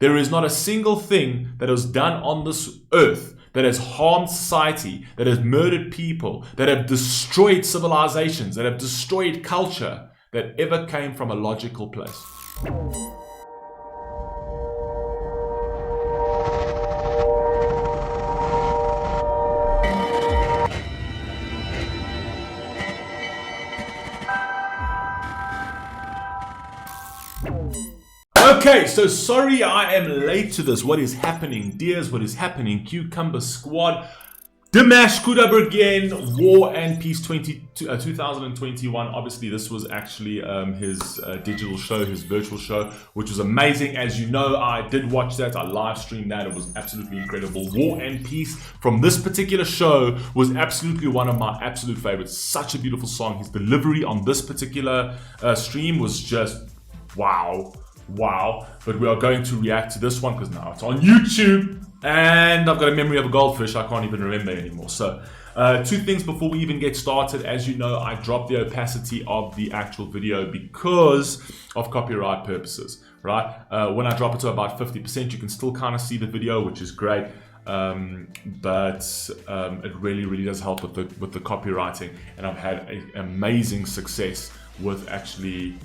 There is not a single thing that was done on this earth that has harmed society, that has murdered people, that have destroyed civilizations, that have destroyed culture, that ever came from a logical place. Okay, so sorry I am late to this. What is happening, dears? What is happening? QCUMBER squad. Dimash Kudaibergen, War and Peace 2021. Obviously, this was actually his digital show, his virtual show, which was amazing. As you know, I did watch that. I live streamed that. It was absolutely incredible. War and Peace from this particular show was absolutely one of my absolute favorites. Such a beautiful song. His delivery on this particular stream was just wow. But we are going to react to this one because now it's on YouTube. And I've got a memory of a goldfish I can't even remember anymore. So, two things before we even get started. As you know, I dropped the opacity of the actual video because of copyright purposes, right? When I drop it to about 50%, you can still kind of see the video, which is great. But it really does help with the copywriting. And I've had amazing success with actually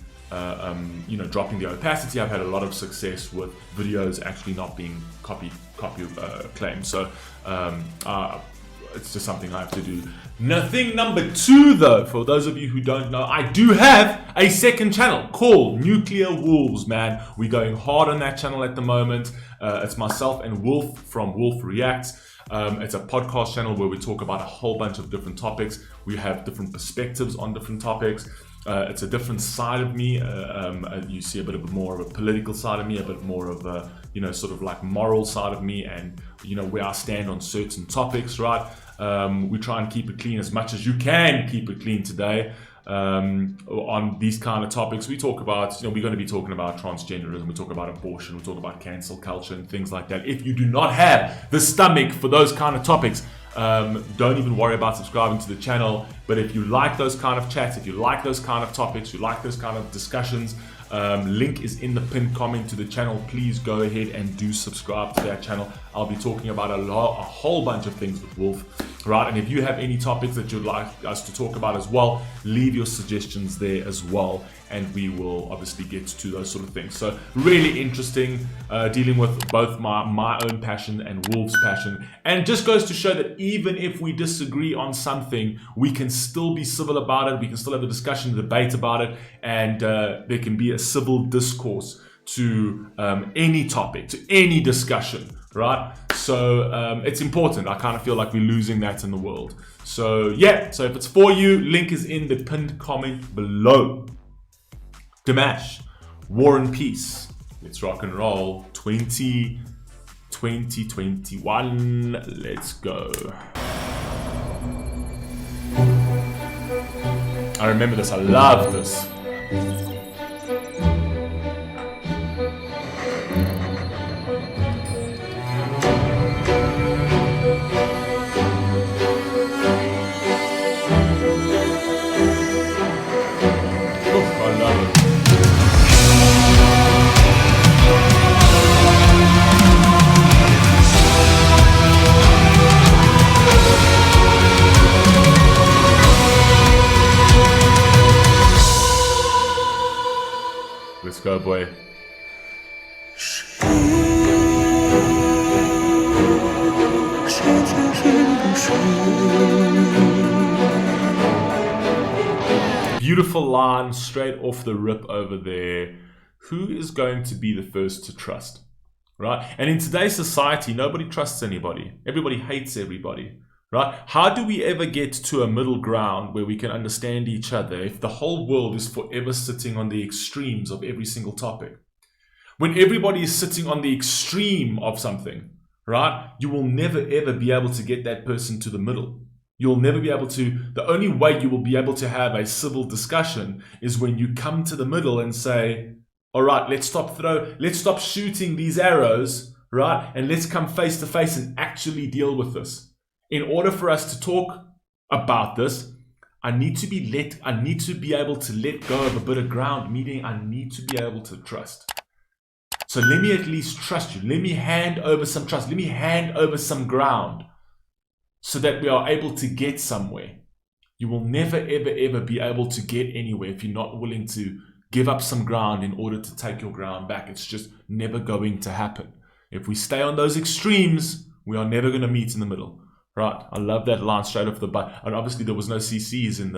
dropping the opacity. I've had a lot of success with videos actually not being copy claimed. So it's just something I have to do. Thing number two, though, for those of you who don't know, I do have a second channel called Nuclear Wolves, man. We're going hard on that channel at the moment. It's myself and Wolf from Wolf Reacts. It's a podcast channel where we talk about a whole bunch of different topics. We have different perspectives on different topics. It's a different side of me. You see a bit of more of a political side of me, a bit more of a, sort of like moral side of me, and, where I stand on certain topics, right? We try and keep it clean as much as you can keep it clean today. On these kind of topics, we talk about, we're going to be talking about transgenderism, we talk about abortion, we talk about cancel culture and things like that. If you do not have the stomach for those kind of topics, don't even worry about subscribing to the channel. But if you like those kind of chats, if you like those kind of topics, you like those kind of discussions, link is in the pinned comment to the channel. Please go ahead and do subscribe to that channel. I'll be talking about a whole bunch of things with Wolf, right? And if you have any topics that you'd like us to talk about as well, leave your suggestions there as well, and we will obviously get to those sort of things. So really interesting, dealing with both my own passion and Wolf's passion. And it just goes to show that even if we disagree on something, we can still be civil about it. We can still have a discussion, debate about it, and there can be a civil discourse to any topic, to any discussion, right? So it's important. I kind of feel like we're losing that in the world. So yeah, so if it's for you, link is in the pinned comment below. Dimash, War and Peace. Let's rock and roll. 2021. Let's go. I remember this. I love this. Let's go, boy. Beautiful line straight off the rip over there. Who is going to be the first to trust? Right? And in today's society, nobody trusts anybody. Everybody hates everybody. Right? How do we ever get to a middle ground where we can understand each other if the whole world is forever sitting on the extremes of every single topic? When everybody is sitting on the extreme of something, right, you will never ever be able to get that person to the middle. You'll never be able to. The only way you will be able to have a civil discussion is when you come to the middle and say, all right, let's stop shooting these arrows, right, and let's come face to face and actually deal with this. In order for us to talk about this, I need to be able to let go of a bit of ground, meaning I need to be able to trust. So let me at least trust you. Let me hand over some trust. Let me hand over some ground so that we are able to get somewhere. You will never, ever, ever be able to get anywhere if you're not willing to give up some ground in order to take your ground back. It's just never going to happen. If we stay on those extremes, we are never going to meet in the middle. Right? I love that line straight off the bat. And obviously there was no CCs in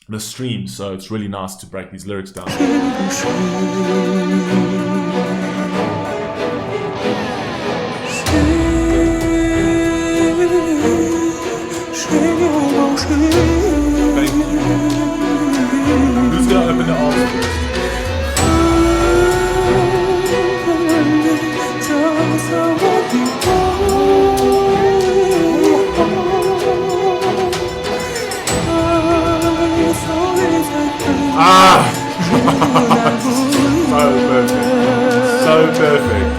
the stream, so it's really nice to break these lyrics down. Thank you. Who's gonna open the arms first? So perfect. So perfect.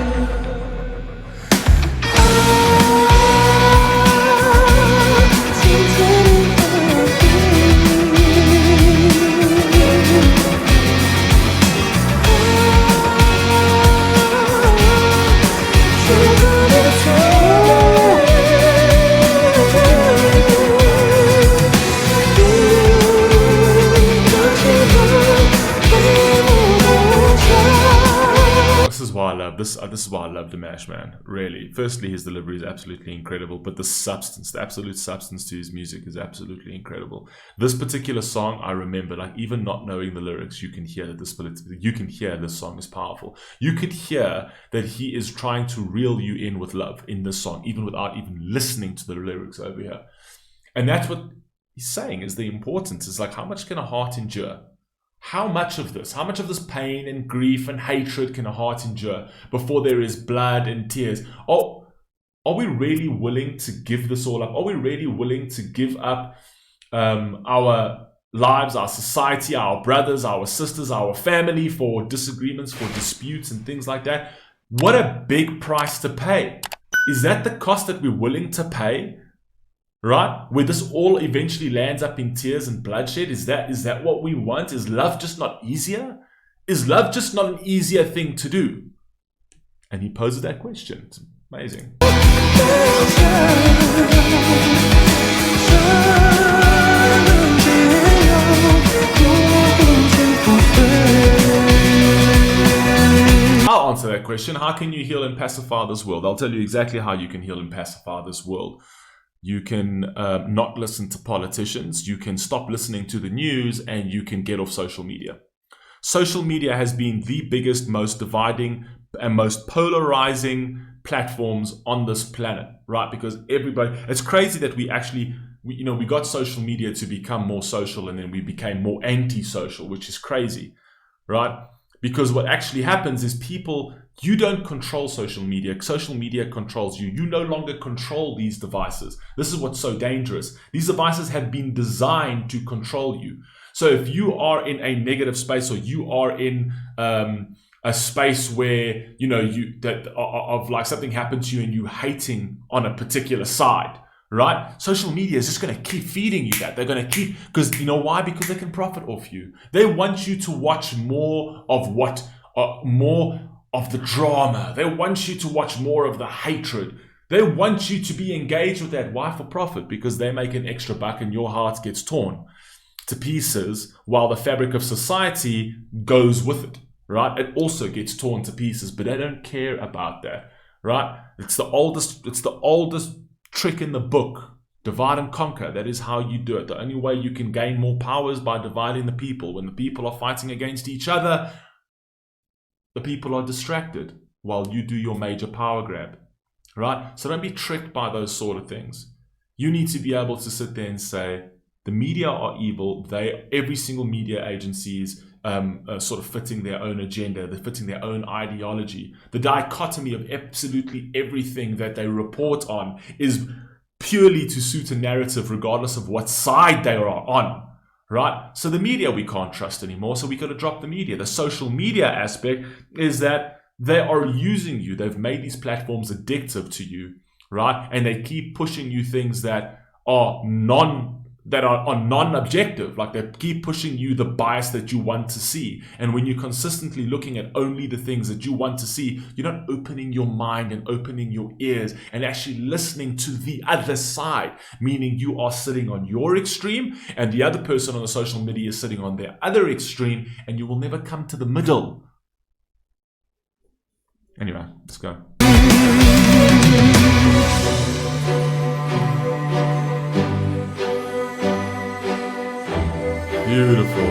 This is why I love Dimash, man. Really. Firstly, his delivery is absolutely incredible, but the substance, the absolute substance to his music is absolutely incredible. This particular song, I remember, like even not knowing the lyrics, you can hear that this song is powerful. You could hear that he is trying to reel you in with love in this song, even without even listening to the lyrics over here. And that's what he's saying is the importance. Is like, how much can a heart endure? How much of this pain and grief and hatred can a heart endure before there is blood and tears? Oh, are we really willing to give this all up? Are we really willing to give up our lives, our society, our brothers, our sisters, our family for disagreements, for disputes and things like that? What a big price to pay. Is that the cost that we're willing to pay? Right? Where this all eventually lands up in tears and bloodshed? Is that what we want? Is love just not easier? Is love just not an easier thing to do? And he poses that question. It's amazing. I'll answer that question. How can you heal and pacify this world? I'll tell you exactly how you can heal and pacify this world. You can not listen to politicians, you can stop listening to the news, and you can get off social media. Social media has been the biggest, most dividing, and most polarizing platforms on this planet, right? Because everybody, it's crazy that we got social media to become more social, and then we became more anti-social, which is crazy, right? Because what actually happens is you don't control social media controls you. You no longer control these devices. This is what's so dangerous. These devices have been designed to control you. So if you are in a negative space, or you are in a space where of like something happened to you and you hating on a particular side, right? Social media is just going to keep feeding you that. They're going to keep, because you know why? Because they can profit off you. They want you to watch more of more of the drama. They want you to watch more of the hatred. They want you to be engaged with that. Why? For profit, because they make an extra buck and your heart gets torn to pieces while the fabric of society goes with it, right? It also gets torn to pieces, but they don't care about that, right? It's the oldest trick in the book. Divide and conquer. That is how you do it. The only way you can gain more power is by dividing the people. When the people are fighting against each other, the people are distracted while you do your major power grab, right? So don't be tricked by those sort of things. You need to be able to sit there and say, the media are evil. Every single media agency is sort of fitting their own agenda. They're fitting their own ideology. The dichotomy of absolutely everything that they report on is purely to suit a narrative, regardless of what side they are on. Right? So the media we can't trust anymore, so we got to drop the media. The social media aspect is that they are using you. They've made these platforms addictive to you, right? And they keep pushing you things that are that are non-objective, like they keep pushing you the bias that you want to see. And when you're consistently looking at only the things that you want to see, you're not opening your mind and opening your ears and actually listening to the other side, meaning you are sitting on your extreme and the other person on the social media is sitting on their other extreme, and you will never come to the middle. Anyway, let's go. Beautiful.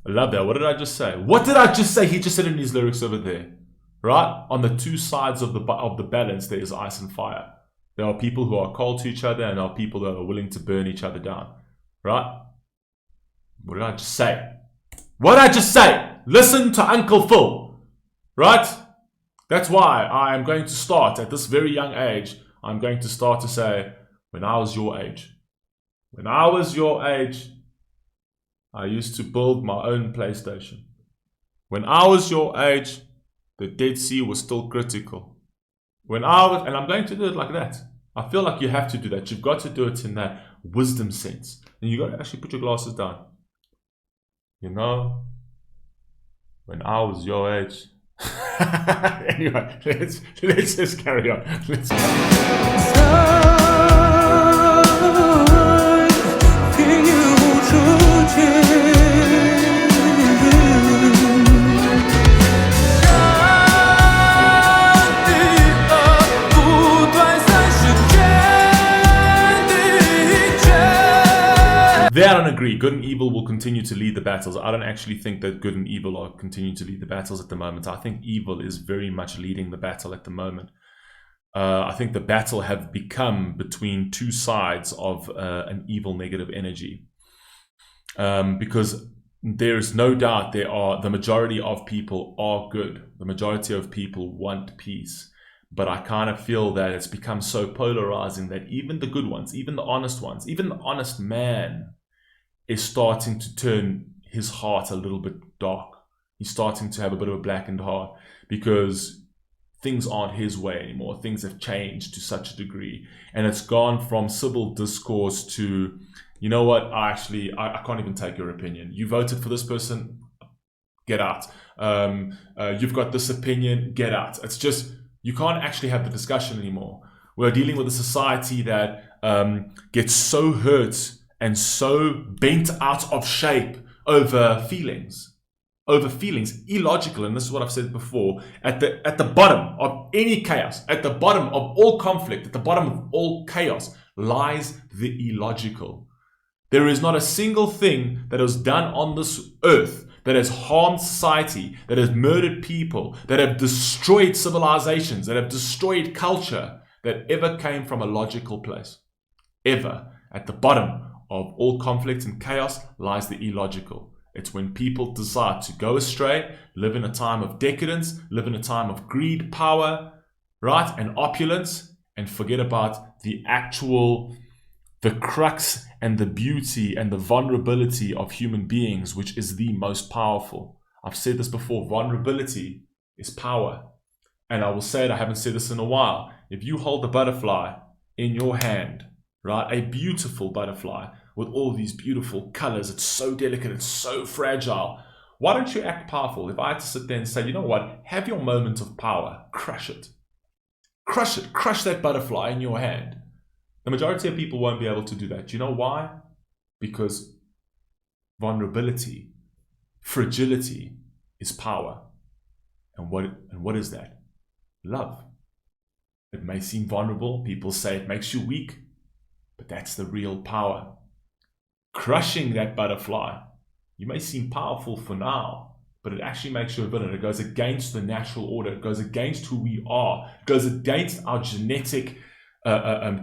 I love that. What did I just say? What did I just say? He just said in his lyrics over there. Right? On the two sides of the balance, there is ice and fire. There are people who are cold to each other, and there are people that are willing to burn each other down. Right? What did I just say? What did I just say? Listen to Uncle Phil. Right? That's why I am going to start at this very young age. I'm going to start to say, when I was your age. When I was your age, I used to build my own PlayStation. When I was your age, the Dead Sea was still critical. And I'm going to do it like that. I feel like you have to do that. You've got to do it in that wisdom sense. And you got to actually put your glasses down. You know, when I was your age. Anyway, let's just carry on. Let's There I don't agree. Good and evil will continue to lead the battles. I don't actually think that good and evil are continuing to lead the battles at the moment. I think evil is very much leading the battle at the moment. I think the battle have become between two sides of an evil negative energy. Because there is no doubt the majority of people are good. The majority of people want peace. But I kind of feel that it's become so polarizing that even the good ones, even the honest ones, even the honest man is starting to turn his heart a little bit dark. He's starting to have a bit of a blackened heart because things aren't his way anymore. Things have changed to such a degree. And it's gone from civil discourse to, you know what, I can't even take your opinion. You voted for this person, get out. You've got this opinion, get out. It's just, you can't actually have the discussion anymore. We're dealing with a society that gets so hurt and so bent out of shape over feelings, illogical. And this is what I've said before. At the bottom of any chaos, at the bottom of all conflict, at the bottom of all chaos lies the illogical. There is not a single thing that was done on this earth that has harmed society, that has murdered people, that have destroyed civilizations, that have destroyed culture, that ever came from a logical place. Ever. At the bottom of all conflict and chaos lies the illogical. It's when people decide to go astray, live in a time of decadence, live in a time of greed, power, right, and opulence, and forget about the crux and the beauty and the vulnerability of human beings, which is the most powerful. I've said this before, vulnerability is power. And I will say it, I haven't said this in a while. If you hold the butterfly in your hand, right, a beautiful butterfly with all these beautiful colors, it's so delicate, it's so fragile. Why don't you act powerful? If I had to sit there and say, you know what, have your moment of power, crush it. Crush it, crush that butterfly in your hand. The majority of people won't be able to do that. Do you know why? Because vulnerability, fragility is power. And what is that? Love. It may seem vulnerable. People say it makes you weak, but that's the real power. Crushing that butterfly, you may seem powerful for now, but it actually makes you a villain. It goes against the natural order. It goes against who we are. It goes against our genetic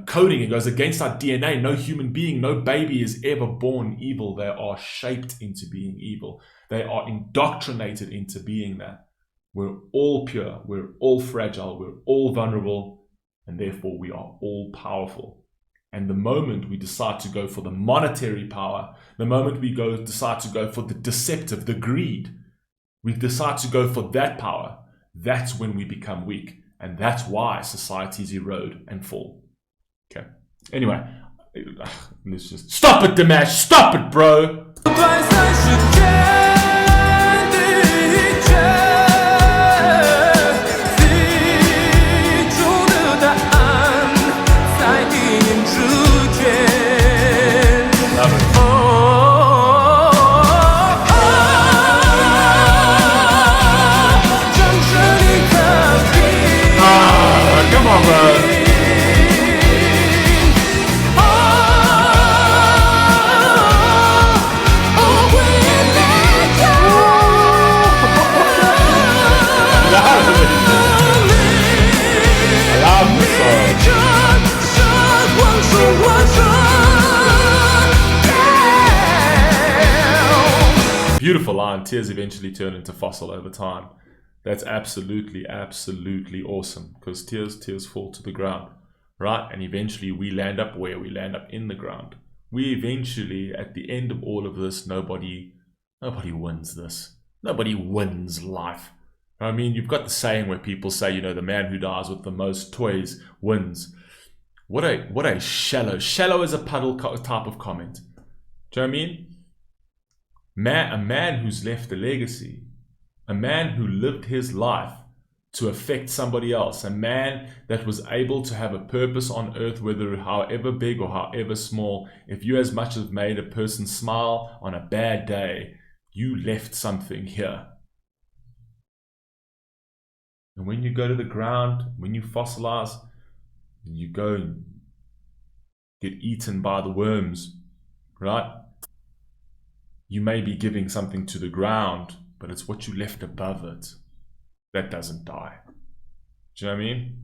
coding. It goes against our DNA. No human being, no baby is ever born evil. They are shaped into being evil. They are indoctrinated into being that. We're all pure, we're all fragile, we're all vulnerable, and therefore we are all powerful. And the moment we decide to go for the monetary power, the moment we decide to go for the deceptive, the greed, we decide to go for that power, that's when we become weak. And that's why societies erode and fall. Okay. Anyway, let's just stop it, Dimash. Stop it, bro. Come on, bro. Beautiful line. Tears eventually turn into fossil over time. That's absolutely, absolutely awesome. Because tears fall to the ground, right? And eventually we land up where we land up, in the ground. We eventually, at the end of all of this, nobody wins this. Nobody wins life. I mean, you've got the saying where people say, you know, the man who dies with the most toys wins. What a shallow is a puddle type of comment. Do you know what I mean? A man who's left a legacy, a man who lived his life to affect somebody else, a man that was able to have a purpose on earth, whether however big or however small. If you as much as made a person smile on a bad day, you left something here. And when you go to the ground, when you fossilize, you go and get eaten by the worms, right? You may be giving something to the ground, but it's what you left above it that doesn't die. Do you know what I mean?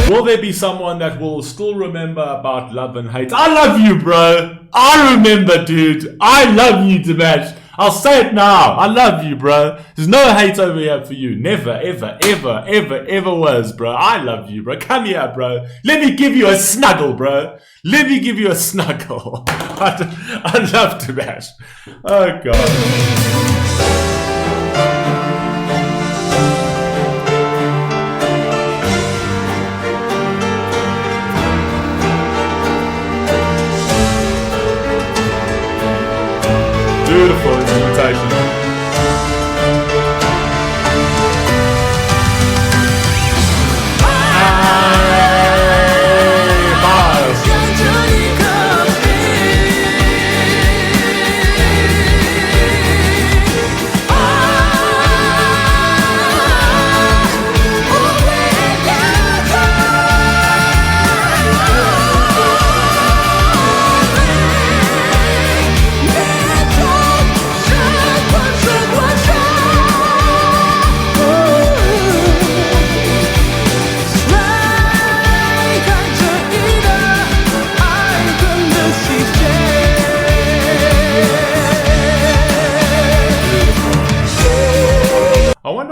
Will there be someone that will still remember about love and hate? I love you, bro. I remember, dude. I love you, Dimash. I'll say it now. I love you, bro. There's no hate over here for you. Never, ever, ever, ever, ever was, bro. I love you, bro. Come here, bro. Let me give you a snuggle, bro. Let me give you a snuggle. I love Dimash. Oh, God. Beautiful invitation.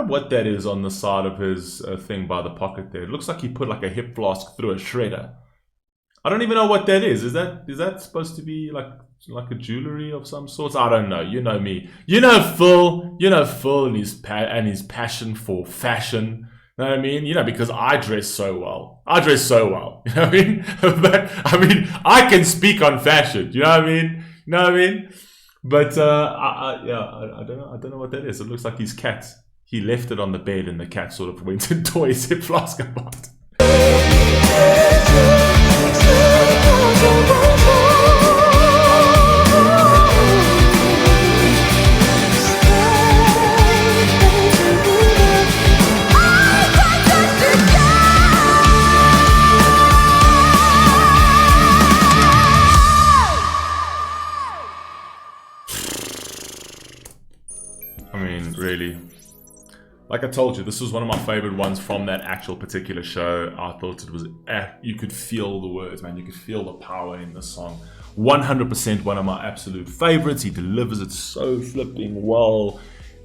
What that is on the side of his thing by the pocket there. It looks like he put like a hip flask through a shredder. I don't even know what that is. Is that supposed to be like a jewelry of some sort? I don't know. You know me. You know Phil and his passion for fashion. You know what I mean? You know, because I dress so well. You know what I mean? But I mean, I can speak on fashion. You know what I mean? You know what I mean? But I don't know what that is. It looks like his cat. He left it on the bed and the cat sort of went and tore his hip flask apart. I mean, really. Like I told you, this was one of my favorite ones from that actual particular show. I thought it was, you could feel the words, man. You could feel the power in the song. 100% one of my absolute favorites. He delivers it so flipping well.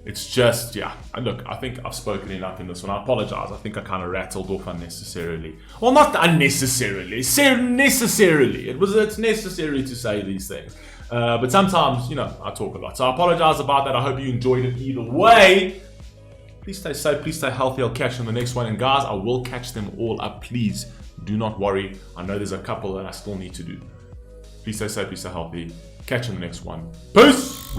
It's just, yeah. And look, I think I've spoken enough in this one. I apologize. I think I kind of rattled off unnecessarily. Well, not unnecessarily. Necessarily. It's necessary to say these things. But sometimes, you know, I talk a lot. So I apologize about that. I hope you enjoyed it either way. Please stay safe. Please stay healthy. I'll catch you on the next one. And guys, I will catch them all up. Please do not worry. I know there's a couple that I still need to do. Please stay safe. Please stay healthy. Catch you on the next one. Peace!